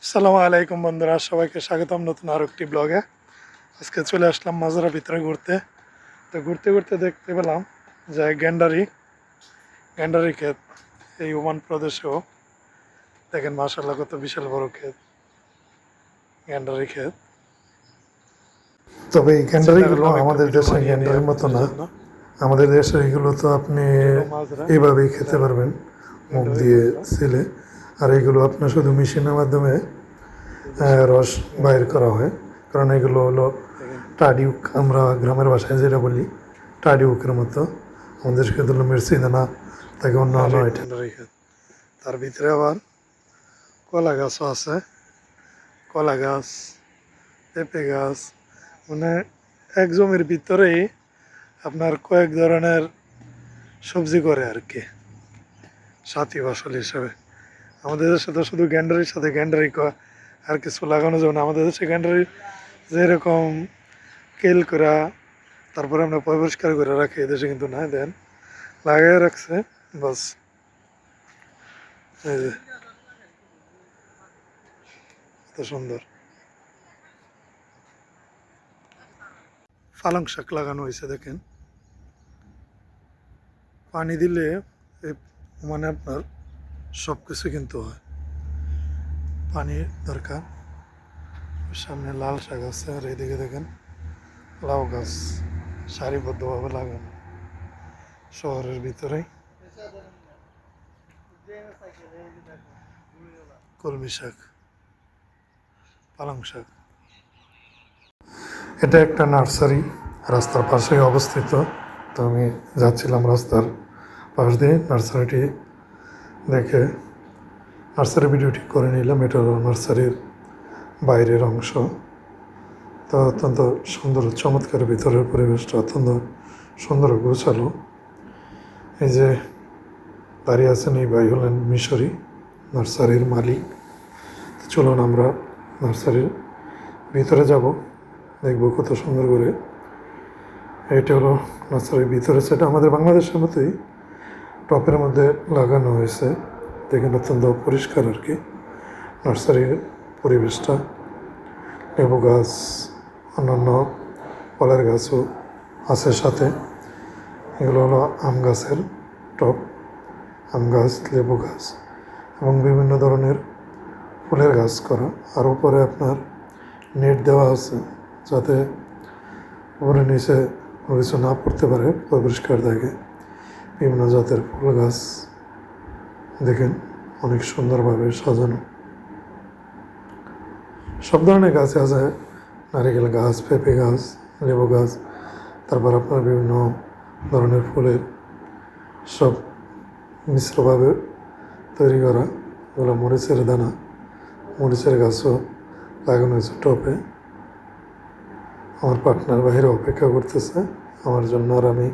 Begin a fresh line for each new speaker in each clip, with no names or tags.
আসসালামু আলাইকুম বন্ধুরা, সবাইকে স্বাগতম নতুন আরও একটি ব্লগে। আজকে চলে আসলাম মাজারের ভিতরে ঘুরতে। তো ঘুরতে ঘুরতে দেখতে পেলাম যে গ্যান্ডারি ক্ষেত এই ওমান প্রদেশেও। দেখেন মাশাআল্লাহ কত বিশাল বড় ক্ষেত, গ্যান্ডারি ক্ষেত। তবে এই গ্যান্ডারিগুলো আমাদের দেশের গ্যান্ডারির মতো না। আমাদের দেশের এগুলো তো আপনি এইভাবেই খেতে পারবেন, মুখ দিয়ে ছিলে। আর এগুলো আপনার শুধু মেশিনের মাধ্যমে রস বাইর করা হয়, কারণ এগুলো হলো টাডিউক, আমরা গ্রামের ভাষায় যেটা বলি টাডিউকের মতো। আমাদের ক্ষেত্রে হলো মির্চি দানা, তাকে অন্য আইটেম। তার ভিতরে আবার কলা গাছও আছে, কলা গাছ, পেঁপে গাছ, মানে এক জমির ভিতরেই আপনার কয়েক ধরনের সবজি করে আর কি, সাথী ফসল হিসেবে। আমাদের দেশে তো শুধু গ্যান্ডারির সাথে গ্যান্ডারি আর কিছু লাগানো যাবে না। আমাদের দেশে গ্যান্ডারি যেরকম কেল করা, তারপরে আমরা পরিষ্কার করে রাখি, এদেশে কিন্তু না, দেন লাগাই রাখছে বাস। এই যে এত সুন্দর পালং শাক লাগানো হয়েছে, দেখেন। পানি দিলে মানে আপনার সব কিছু কিন্তু হয়, পানি দরকার। সামনে লাল শাক আছে, আর এইদিকে দেখেন লাউ গাছ সারিবদ্ধভাবে লাগানো শহরের ভিতরেই। কলমি শাক, পালং শাক। এটা একটা নার্সারি, রাস্তার পাশে অবস্থিত। তো আমি যাচ্ছিলাম রাস্তার পাশ দিয়ে, নার্সারিটি দেখে নার্সারি ভিডিওটি করে নিলাম। এটা হলো নার্সারির বাইরের অংশ। তো অত্যন্ত সুন্দর, চমৎকার, ভিতরের পরিবেশটা অত্যন্ত সুন্দর, গোছালো। এই যে দাঁড়িয়ে আছেন এই ভাই হলেন মিশরি, নার্সারির মালিক। চলুন আমরা নার্সারির ভিতরে যাব, দেখব কত সুন্দর করে। এটা হলো নার্সারির ভিতরে, সেটা আমাদের বাংলাদেশের মতোই টপের মধ্যে লাগানো হয়েছে। দেখেন অত্যন্ত পরিষ্কার আর কি নার্সারির পরিবেশটা। লেবু গাছ, অন্যান্য ফলের গাছও আছে সাথে। এগুলো হলো আম গাছের টপ, আম গাছ, লেবু গাছ এবং বিভিন্ন ধরনের ফুলের গাছ করা। আর উপরে আপনার নেট দেওয়া আছে, যাতে উপরে নিচে কোনো কিছু না পড়তে পারে, পরিষ্কার থাকে। বিভিন্ন জাতের ফুল গাছ দেখেন অনেক সুন্দরভাবে সাজানো। সব ধরনের গাছ আছে, নারিকেল গাছ, পেঁপে গাছ, লেবু গাছ, তারপর আপনার বিভিন্ন ধরনের ফুলের সব মিশ্রভাবে তৈরি করা। এগুলো মরিচের দানা, মরিচের গাছও লাগানো হয়েছে টপে। আমার পার্টনার বাইরে অপেক্ষা করতেছে আমার জন্য, আর আমি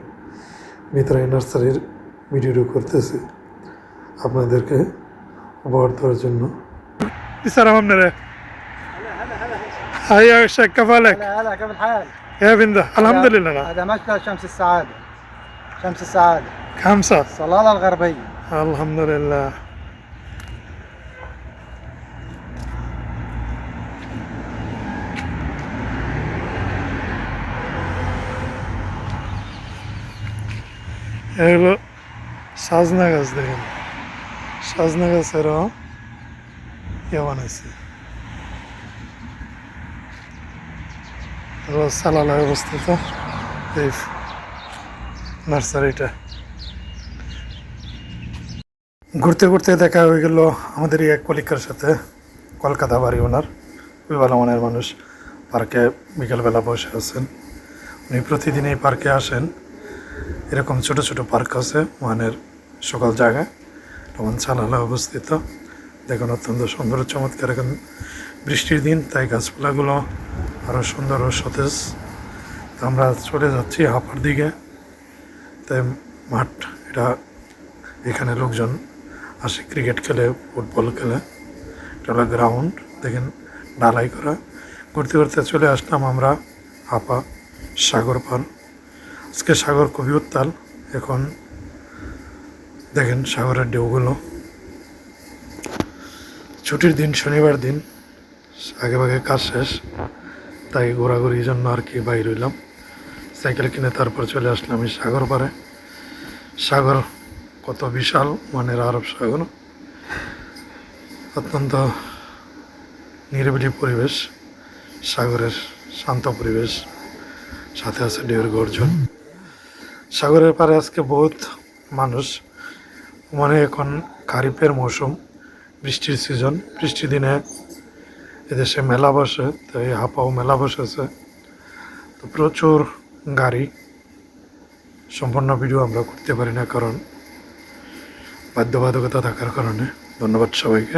ভিতরে নার্সারির ভিডিও করতেছি আপনাদেরকে উপহার দেওয়ার জন্য। السلام عليكم. هيا يا شيخ، كيف حالك؟
هلا هلا، كيف الحال؟
كيف انت؟ الحمد لله.
هذا مشتى شمس السعادة. شمس السعادة
خمسة.
صلالة الغربية.
الحمد لله. এগুলো সাজনা গাছ, দেখেন সাজনা গাছেরও ইয়ে বানাইছে, সালালায় অবস্থিত এই নার্সারিটা। ঘুরতে ঘুরতে দেখা হয়ে গেল আমাদের এই এক কলিকার সাথে, কলকাতা বাড়ি ওনার, খুবই ভালো মনের মানুষ। পার্কে বিকেলবেলা বসে আছেন উনি, প্রতিদিন এই পার্কে আসেন। এরকম ছোট ছোট পার্ক আছে ওয়ানের সকল জায়গায়, তখন সালালা অবস্থিত। দেখুন অত্যন্ত সুন্দর, চমৎকার। এখন বৃষ্টির দিন, তাই গাছপালাগুলো আরও সুন্দর ও সতেজ। তো আমরা চলে যাচ্ছি হাপার দিকে। তাই মাঠ এটা, এখানে লোকজন আসে ক্রিকেট খেলে, ফুটবল খেলে। এটা হলো গ্রাউন্ড, দেখেন ঢালাই করা। ঘুরতে ঘুরতে চলে আসলাম আমরা হাপা সাগর পার। আজকে সাগর খুবই উত্তাল, এখন দেখেন সাগরের ঢেউগুলো। ছুটির দিন, শনিবার দিন, আগে ভাগে কাজ শেষ, তাই ঘোরাঘুরির জন্য আর কি বাইর হইলাম। সাইকেল কিনে তারপর চলে আসলাম এই সাগর পাড়ে। সাগর কত বিশাল মানের আরব সাগর, অত্যন্ত নিরিবিলি পরিবেশ, সাগরের শান্ত পরিবেশ, সাথে আছে ঢেউয়ের গর্জন। সাগরের পাড়ে আজকে বহুত মানুষ, মানে এখন খারিফের মৌসুম, বৃষ্টির সিজন, বৃষ্টির দিনে এদেশে মেলা বসে, তো এই হাপাও মেলা বসেছে, তো প্রচুর গাড়ি। সম্পূর্ণ ভিডিও আমরা করতে পারি না কারণ বাধ্যবাধকতা থাকার কারণে। ধন্যবাদ সবাইকে।